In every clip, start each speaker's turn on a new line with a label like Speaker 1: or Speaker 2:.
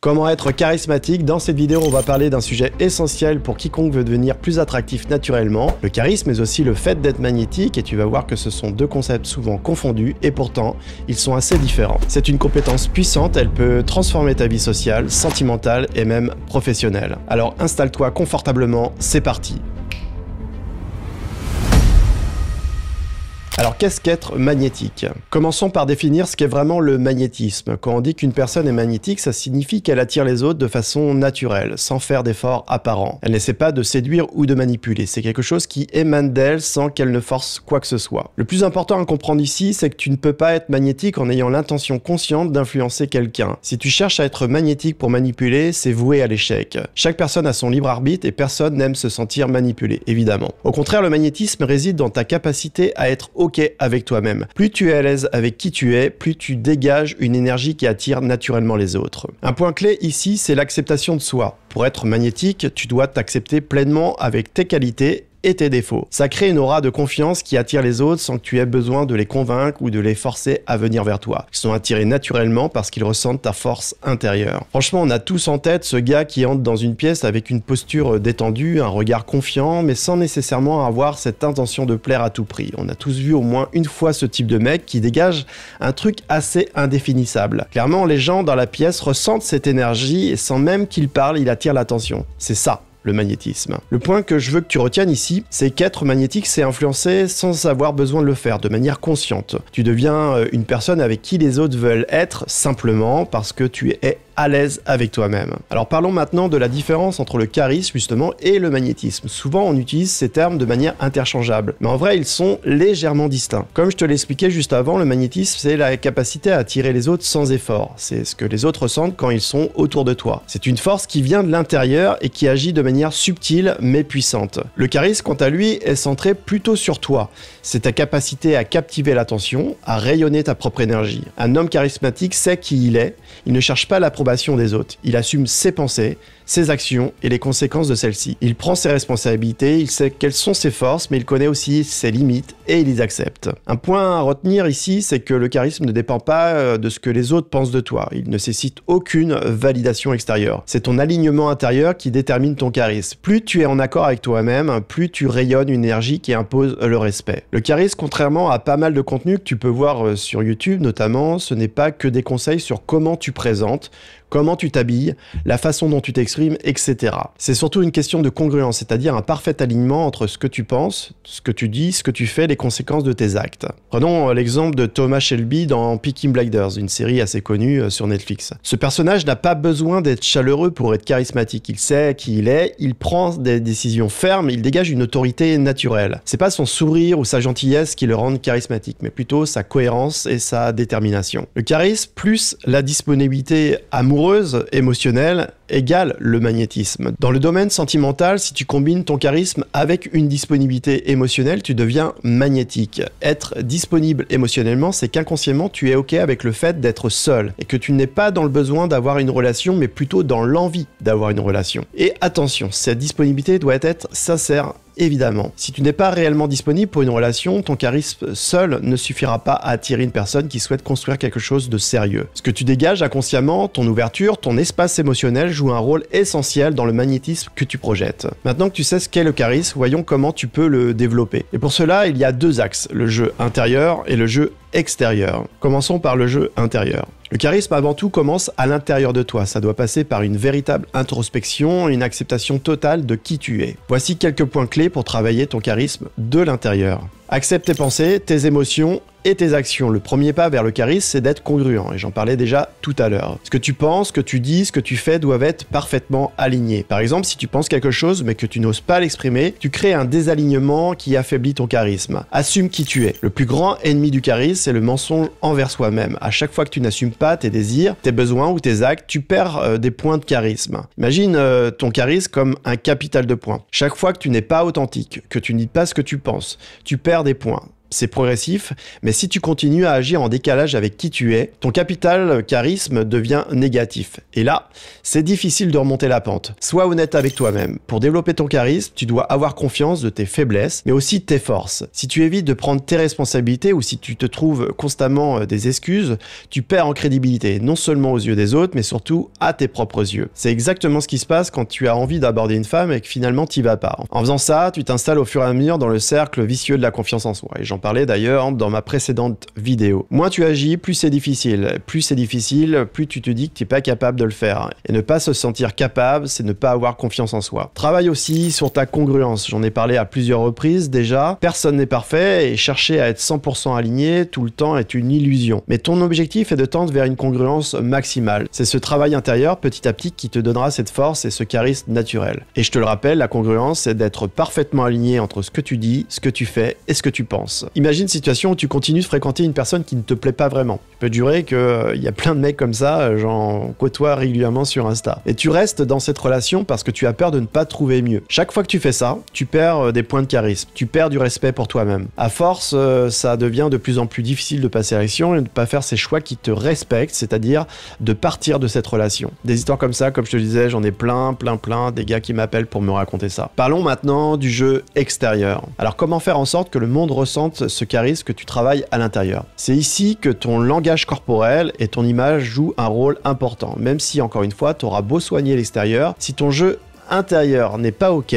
Speaker 1: Comment être charismatique? Dans cette vidéo, on va parler d'un sujet essentiel pour quiconque veut devenir plus attractif naturellement, le charisme, mais aussi le fait d'être magnétique, et tu vas voir que ce sont deux concepts souvent confondus, et pourtant, ils sont assez différents. C'est une compétence puissante, elle peut transformer ta vie sociale, sentimentale et même professionnelle. Alors installe-toi confortablement, c'est parti! Alors qu'est-ce qu'être magnétique? Commençons par définir ce qu'est vraiment le magnétisme. Quand on dit qu'une personne est magnétique, ça signifie qu'elle attire les autres de façon naturelle, sans faire d'efforts apparents. Elle n'essaie pas de séduire ou de manipuler, c'est quelque chose qui émane d'elle sans qu'elle ne force quoi que ce soit. Le plus important à comprendre ici, c'est que tu ne peux pas être magnétique en ayant l'intention consciente d'influencer quelqu'un. Si tu cherches à être magnétique pour manipuler, c'est voué à l'échec. Chaque personne a son libre arbitre et personne n'aime se sentir manipulé, évidemment. Au contraire, le magnétisme réside dans ta capacité à être OK avec toi-même. Plus tu es à l'aise avec qui tu es, plus tu dégages une énergie qui attire naturellement les autres. Un point clé ici, c'est l'acceptation de soi. Pour être magnétique, tu dois t'accepter pleinement avec tes qualités et tes défauts. Ça crée une aura de confiance qui attire les autres sans que tu aies besoin de les convaincre ou de les forcer à venir vers toi. Ils sont attirés naturellement parce qu'ils ressentent ta force intérieure. Franchement, on a tous en tête ce gars qui entre dans une pièce avec une posture détendue, un regard confiant, mais sans nécessairement avoir cette intention de plaire à tout prix. On a tous vu au moins une fois ce type de mec qui dégage un truc assez indéfinissable. Clairement, les gens dans la pièce ressentent cette énergie et sans même qu'il parle, il attire l'attention. C'est ça, le magnétisme. Le point que je veux que tu retiennes ici, c'est qu'être magnétique, c'est influencer sans avoir besoin de le faire, de manière consciente. Tu deviens une personne avec qui les autres veulent être, simplement parce que tu es à l'aise avec toi-même. Alors parlons maintenant de la différence entre le charisme justement et le magnétisme. Souvent on utilise ces termes de manière interchangeable, mais en vrai ils sont légèrement distincts. Comme je te l'expliquais juste avant, le magnétisme c'est la capacité à attirer les autres sans effort. C'est ce que les autres ressentent quand ils sont autour de toi. C'est une force qui vient de l'intérieur et qui agit de manière subtile mais puissante. Le charisme quant à lui est centré plutôt sur toi. C'est ta capacité à captiver l'attention, à rayonner ta propre énergie. Un homme charismatique sait qui il est, il ne cherche pas l'approbation des autres. Il assume ses pensées, ses actions et les conséquences de celles-ci. Il prend ses responsabilités, il sait quelles sont ses forces, mais il connaît aussi ses limites et il les accepte. Un point à retenir ici, c'est que le charisme ne dépend pas de ce que les autres pensent de toi. Il ne nécessite aucune validation extérieure. C'est ton alignement intérieur qui détermine ton charisme. Plus tu es en accord avec toi-même, plus tu rayonnes une énergie qui impose le respect. Le charisme, contrairement à pas mal de contenus que tu peux voir sur YouTube notamment, ce n'est pas que des conseils sur comment tu présentes, comment tu t'habilles, la façon dont tu t'exprimes, etc. C'est surtout une question de congruence, c'est-à-dire un parfait alignement entre ce que tu penses, ce que tu dis, ce que tu fais, les conséquences de tes actes. Prenons l'exemple de Thomas Shelby dans Peaky Blinders, une série assez connue sur Netflix. Ce personnage n'a pas besoin d'être chaleureux pour être charismatique. Il sait qui il est, il prend des décisions fermes, il dégage une autorité naturelle. C'est pas son sourire ou sa gentillesse qui le rendent charismatique, mais plutôt sa cohérence et sa détermination. Le charisme plus la disponibilité amoureuse, émotionnelle, égale le magnétisme. Dans le domaine sentimental, si tu combines ton charisme avec une disponibilité émotionnelle, tu deviens magnétique. Être disponible émotionnellement, c'est qu'inconsciemment, tu es OK avec le fait d'être seul et que tu n'es pas dans le besoin d'avoir une relation, mais plutôt dans l'envie d'avoir une relation. Et attention, cette disponibilité doit être sincère. Évidemment, si tu n'es pas réellement disponible pour une relation, ton charisme seul ne suffira pas à attirer une personne qui souhaite construire quelque chose de sérieux. Ce que tu dégages inconsciemment, ton ouverture, ton espace émotionnel joue un rôle essentiel dans le magnétisme que tu projettes. Maintenant que tu sais ce qu'est le charisme, voyons comment tu peux le développer. Et pour cela, il y a deux axes, le jeu intérieur et le jeu extérieur. Commençons par le jeu intérieur. Le charisme avant tout commence à l'intérieur de toi, ça doit passer par une véritable introspection et une acceptation totale de qui tu es. Voici quelques points clés pour travailler ton charisme de l'intérieur. Accepte tes pensées, tes émotions et tes actions. Le premier pas vers le charisme, c'est d'être congruent, et j'en parlais déjà tout à l'heure. Ce que tu penses, ce que tu dis, ce que tu fais doivent être parfaitement alignés. Par exemple, si tu penses quelque chose mais que tu n'oses pas l'exprimer, tu crées un désalignement qui affaiblit ton charisme. Assume qui tu es. Le plus grand ennemi du charisme, c'est le mensonge envers soi-même. À chaque fois que tu n'assumes pas tes désirs, tes besoins ou tes actes, tu perds des points de charisme. Imagine ton charisme comme un capital de points. Chaque fois que tu n'es pas authentique, que tu ne dis pas ce que tu penses, tu perds des points. c'est progressif, mais si tu continues à agir en décalage avec qui tu es, ton capital charisme devient négatif. Et là, c'est difficile de remonter la pente. Sois honnête avec toi-même. Pour développer ton charisme, tu dois avoir confiance de tes faiblesses, mais aussi de tes forces. Si tu évites de prendre tes responsabilités ou si tu te trouves constamment des excuses, tu perds en crédibilité, non seulement aux yeux des autres, mais surtout à tes propres yeux. C'est exactement ce qui se passe quand tu as envie d'aborder une femme et que finalement t'y vas pas. En faisant ça, tu t'installes au fur et à mesure dans le cercle vicieux de la confiance en soi. Et j'en parlais d'ailleurs dans ma précédente vidéo. Moins tu agis, plus c'est difficile. Plus c'est difficile, plus tu te dis que tu n'es pas capable de le faire. Et ne pas se sentir capable, c'est ne pas avoir confiance en soi. Travaille aussi sur ta congruence. J'en ai parlé à plusieurs reprises déjà. Personne n'est parfait et chercher à être 100% aligné tout le temps est une illusion. Mais ton objectif est de tendre vers une congruence maximale. C'est ce travail intérieur petit à petit qui te donnera cette force et ce charisme naturel. Et je te le rappelle, la congruence, c'est d'être parfaitement aligné entre ce que tu dis, ce que tu fais et ce que tu penses. Imagine une situation où tu continues de fréquenter une personne qui ne te plaît pas vraiment. Je peux te jurer qu'il y a plein de mecs comme ça, j'en côtoie régulièrement sur Insta. Et tu restes dans cette relation parce que tu as peur de ne pas trouver mieux. Chaque fois que tu fais ça, tu perds des points de charisme, tu perds du respect pour toi-même. À force, ça devient de plus en plus difficile de passer à l'action et de ne pas faire ces choix qui te respectent, c'est-à-dire de partir de cette relation. Des histoires comme ça, comme je te le disais, j'en ai plein, des gars qui m'appellent pour me raconter ça. Parlons maintenant du jeu extérieur. Alors comment faire en sorte que le monde ressente ce charisme que tu travailles à l'intérieur? C'est ici que ton langage corporel et ton image jouent un rôle important, même si encore une fois, tu auras beau soigner l'extérieur, si ton jeu intérieur n'est pas ok,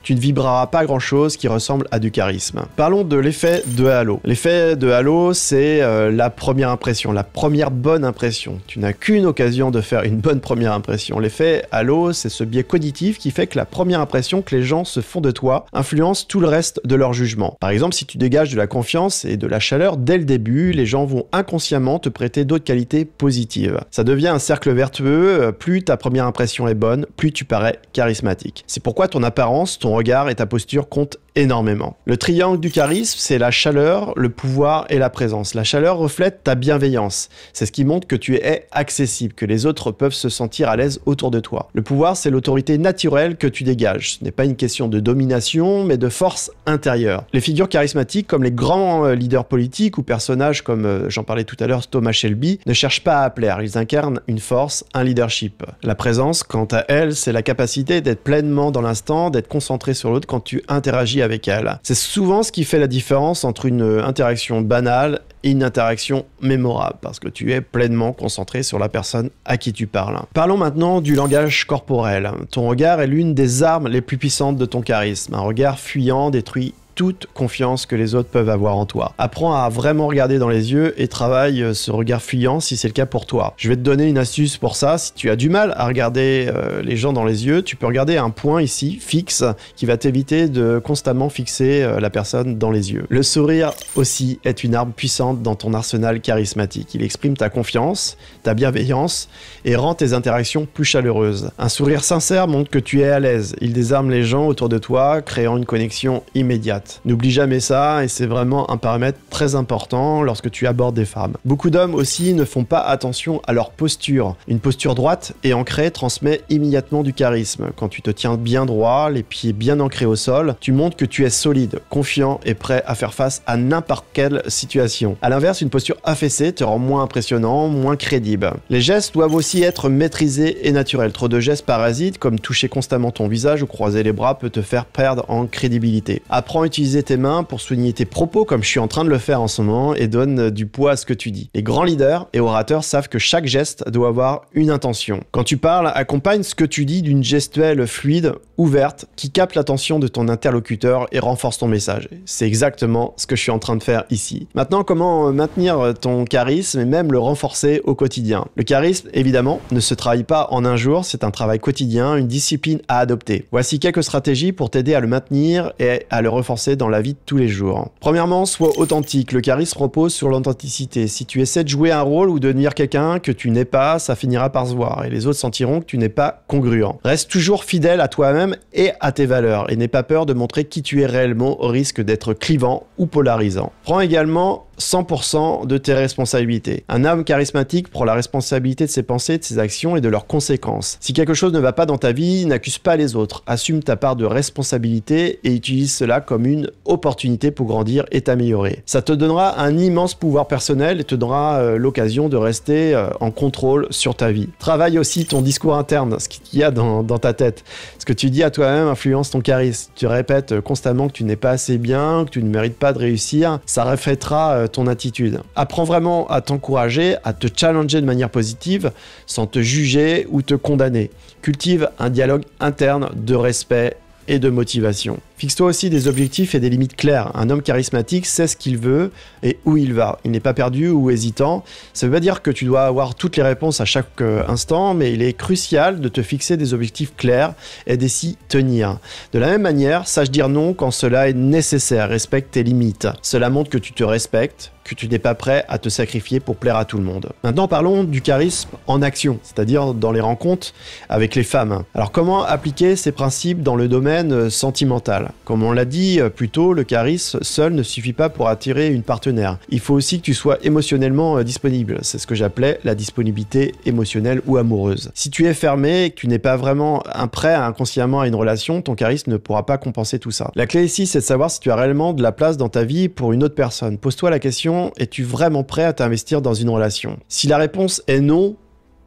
Speaker 1: tu ne vibreras pas grand chose qui ressemble à du charisme. Parlons de l'effet de halo. L'effet de halo, c'est la première impression, la première bonne impression. Tu n'as qu'une occasion de faire une bonne première impression. L'effet halo, c'est ce biais cognitif qui fait que la première impression que les gens se font de toi influence tout le reste de leur jugement. Par exemple, si tu dégages de la confiance et de la chaleur dès le début, les gens vont inconsciemment te prêter d'autres qualités positives. Ça devient un cercle vertueux, plus ta première impression est bonne, plus tu parais charismatique. C'est pourquoi ton apparence, ton regard et ta posture comptent énormément. Le triangle du charisme, c'est la chaleur, le pouvoir et la présence. La chaleur reflète ta bienveillance. C'est ce qui montre que tu es accessible, que les autres peuvent se sentir à l'aise autour de toi. Le pouvoir, c'est l'autorité naturelle que tu dégages. Ce n'est pas une question de domination, mais de force intérieure. Les figures charismatiques, comme les grands leaders politiques ou personnages comme, j'en parlais tout à l'heure, Thomas Shelby, ne cherchent pas à plaire. Ils incarnent une force, un leadership. La présence, quant à elle, c'est la capacité d'être pleinement dans l'instant, d'être concentré sur l'autre quand tu interagis avec elle. C'est souvent ce qui fait la différence entre une interaction banale et une interaction mémorable, parce que tu es pleinement concentré sur la personne à qui tu parles. Parlons maintenant du langage corporel. Ton regard est l'une des armes les plus puissantes de ton charisme. Un regard fuyant détruit toute confiance que les autres peuvent avoir en toi. Apprends à vraiment regarder dans les yeux et travaille ce regard fuyant si c'est le cas pour toi. Je vais te donner une astuce pour ça. Si tu as du mal à regarder les gens dans les yeux, tu peux regarder un point ici, fixe, qui va t'éviter de constamment fixer la personne dans les yeux. Le sourire aussi est une arme puissante dans ton arsenal charismatique. Il exprime ta confiance, ta bienveillance et rend tes interactions plus chaleureuses. Un sourire sincère montre que tu es à l'aise. Il désarme les gens autour de toi, créant une connexion immédiate. N'oublie jamais ça et c'est vraiment un paramètre très important lorsque tu abordes des femmes. Beaucoup d'hommes aussi ne font pas attention à leur posture. Une posture droite et ancrée transmet immédiatement du charisme. Quand tu te tiens bien droit, les pieds bien ancrés au sol, tu montres que tu es solide, confiant et prêt à faire face à n'importe quelle situation. A l'inverse, une posture affaissée te rend moins impressionnant, moins crédible. Les gestes doivent aussi être maîtrisés et naturels. Trop de gestes parasites comme toucher constamment ton visage ou croiser les bras peut te faire perdre en crédibilité. Apprends à utiliser tes mains pour souligner tes propos comme je suis en train de le faire en ce moment et donne du poids à ce que tu dis. Les grands leaders et orateurs savent que chaque geste doit avoir une intention. Quand tu parles, accompagne ce que tu dis d'une gestuelle fluide, ouverte, qui capte l'attention de ton interlocuteur et renforce ton message. C'est exactement ce que je suis en train de faire ici. Maintenant, comment maintenir ton charisme et même le renforcer au quotidien? Le charisme, évidemment, ne se travaille pas en un jour, c'est un travail quotidien, une discipline à adopter. Voici quelques stratégies pour t'aider à le maintenir et à le renforcer dans la vie de tous les jours. Premièrement, sois authentique. Le charisme repose sur l'authenticité. Si tu essaies de jouer un rôle ou de devenir quelqu'un que tu n'es pas, ça finira par se voir et les autres sentiront que tu n'es pas congruent. Reste toujours fidèle à toi-même et à tes valeurs et n'aie pas peur de montrer qui tu es réellement au risque d'être clivant ou polarisant. Prends également 100% de tes responsabilités. Un homme charismatique prend la responsabilité de ses pensées, de ses actions et de leurs conséquences. Si quelque chose ne va pas dans ta vie, n'accuse pas les autres. Assume ta part de responsabilité et utilise cela comme une opportunité pour grandir et t'améliorer. Ça te donnera un immense pouvoir personnel et te donnera l'occasion de rester en contrôle sur ta vie. Travaille aussi ton discours interne, ce qu'il y a dans ta tête. Ce que tu dis à toi-même influence ton charisme. Tu répètes constamment que tu n'es pas assez bien, que tu ne mérites pas de réussir. Ça reflètera ton attitude. Apprends vraiment à t'encourager, à te challenger de manière positive, sans te juger ou te condamner. Cultive un dialogue interne de respect et de motivation. Fixe-toi aussi des objectifs et des limites claires. Un homme charismatique sait ce qu'il veut et où il va. Il n'est pas perdu ou hésitant. Ça ne veut pas dire que tu dois avoir toutes les réponses à chaque instant, mais il est crucial de te fixer des objectifs clairs et de s'y tenir. De la même manière, sache dire non quand cela est nécessaire. Respecte tes limites. Cela montre que tu te respectes, que tu n'es pas prêt à te sacrifier pour plaire à tout le monde. Maintenant, parlons du charisme en action, c'est-à-dire dans les rencontres avec les femmes. Alors, comment appliquer ces principes dans le domaine sentimental ? Comme on l'a dit plus tôt, le charisme seul ne suffit pas pour attirer une partenaire. Il faut aussi que tu sois émotionnellement disponible. C'est ce que j'appelais la disponibilité émotionnelle ou amoureuse. Si tu es fermé et que tu n'es pas vraiment prêt inconsciemment à une relation, ton charisme ne pourra pas compenser tout ça. La clé ici, c'est de savoir si tu as réellement de la place dans ta vie pour une autre personne. Pose-toi la question, es-tu vraiment prêt à t'investir dans une relation ? Si la réponse est non,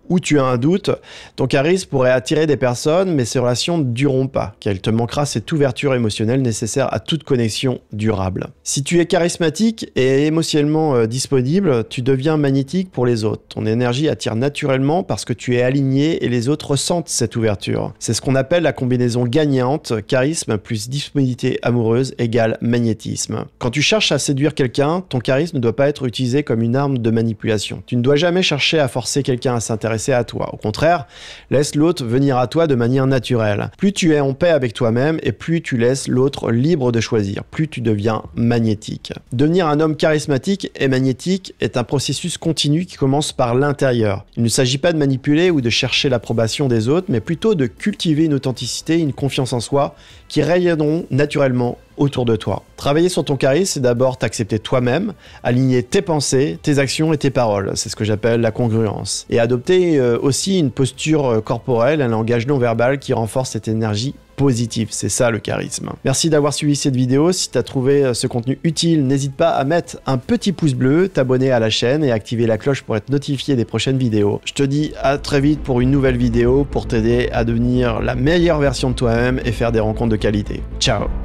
Speaker 1: ou tu as un doute, ton charisme pourrait attirer des personnes, mais ces relations ne dureront pas, car il te manquera cette ouverture émotionnelle nécessaire à toute connexion durable. Si tu es charismatique et émotionnellement disponible, tu deviens magnétique pour les autres. Ton énergie attire naturellement parce que tu es aligné et les autres ressentent cette ouverture. C'est ce qu'on appelle la combinaison gagnante, charisme plus disponibilité amoureuse égale magnétisme. Quand tu cherches à séduire quelqu'un, ton charisme ne doit pas être utilisé comme une arme de manipulation. Tu ne dois jamais chercher à forcer quelqu'un à s'intéresser à toi. Au contraire, laisse l'autre venir à toi de manière naturelle. Plus tu es en paix avec toi-même et plus tu laisses l'autre libre de choisir, plus tu deviens magnétique. Devenir un homme charismatique et magnétique est un processus continu qui commence par l'intérieur. Il ne s'agit pas de manipuler ou de chercher l'approbation des autres, mais plutôt de cultiver une authenticité, une confiance en soi qui rayonneront naturellement autour de toi. Travailler sur ton charisme, c'est d'abord t'accepter toi-même, aligner tes pensées, tes actions et tes paroles. C'est ce que j'appelle la congruence. Et adopter aussi une posture corporelle, un langage non verbal qui renforce cette énergie positive. C'est ça le charisme. Merci d'avoir suivi cette vidéo. Si tu as trouvé ce contenu utile, n'hésite pas à mettre un petit pouce bleu, t'abonner à la chaîne et activer la cloche pour être notifié des prochaines vidéos. Je te dis à très vite pour une nouvelle vidéo pour t'aider à devenir la meilleure version de toi-même et faire des rencontres de qualité. Ciao!